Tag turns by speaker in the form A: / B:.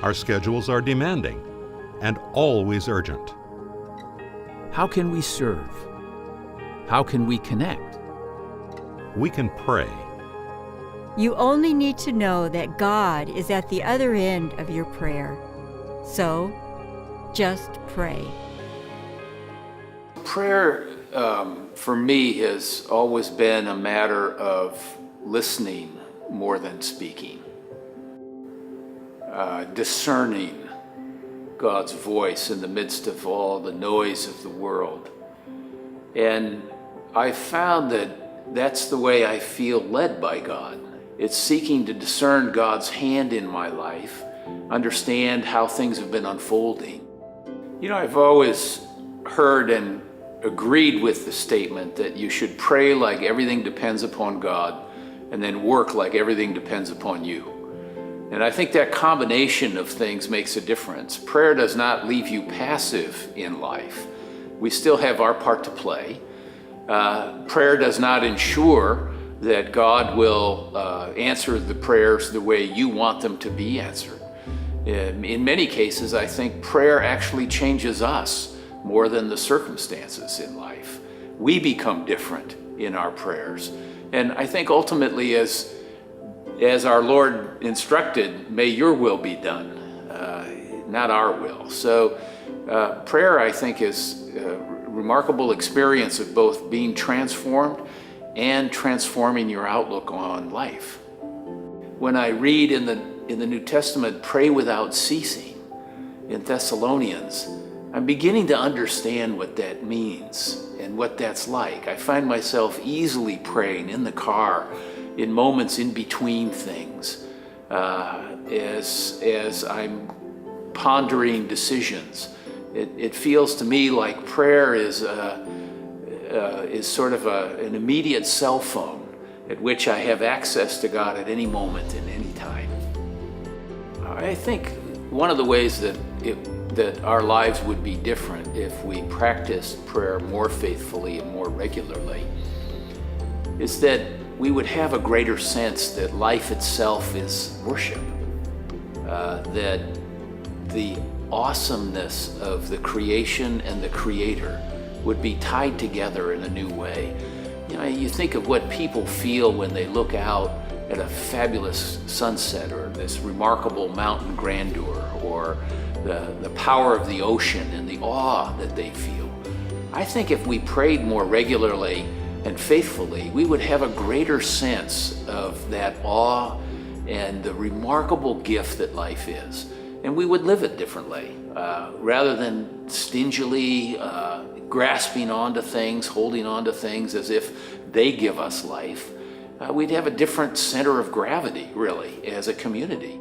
A: Our schedules are demanding and always urgent.
B: How can we serve? How can we connect?
A: We can pray.
C: You only need to know that God is at the other end of your prayer. So, just pray.
D: Prayer, for me, has always been a matter of listening more than speaking, discerning God's voice in the midst of all the noise of the world. And I found that that's the way I feel led by God. It's seeking to discern God's hand in my life, understand how things have been unfolding. You know, I've always heard and agreed with the statement that you should pray like everything depends upon God and then work like everything depends upon you. And I think that combination of things makes a difference. Prayer does not leave you passive in life. We still have our part to play. Prayer does not ensure that God will answer the prayers the way you want them to be answered. In many cases, I think prayer actually changes us more than the circumstances in life. We become different in our prayers. And I think ultimately, as our Lord instructed, may your will be done, not our will. So prayer, I think, is a remarkable experience of both being transformed and transforming your outlook on life. When I read in the New Testament, pray without ceasing in Thessalonians, I'm beginning to understand what that means and what that's like. I find myself easily praying in the car, in moments in between things, as I'm pondering decisions. It feels to me like prayer is sort of an immediate cell phone at which I have access to God at any moment and any time. I think one of the ways that our lives would be different if we practiced prayer more faithfully and more regularly is that we would have a greater sense that life itself is worship, that the awesomeness of the creation and the Creator would be tied together in a new way. You know, you think of what people feel when they look out at a fabulous sunset or this remarkable mountain grandeur or the power of the ocean and the awe that they feel. I think if we prayed more regularly and faithfully, we would have a greater sense of that awe and the remarkable gift that life is. And we would live it differently, rather than stingily grasping onto things, holding onto things as if they give us life. We'd have a different center of gravity, really, as a community.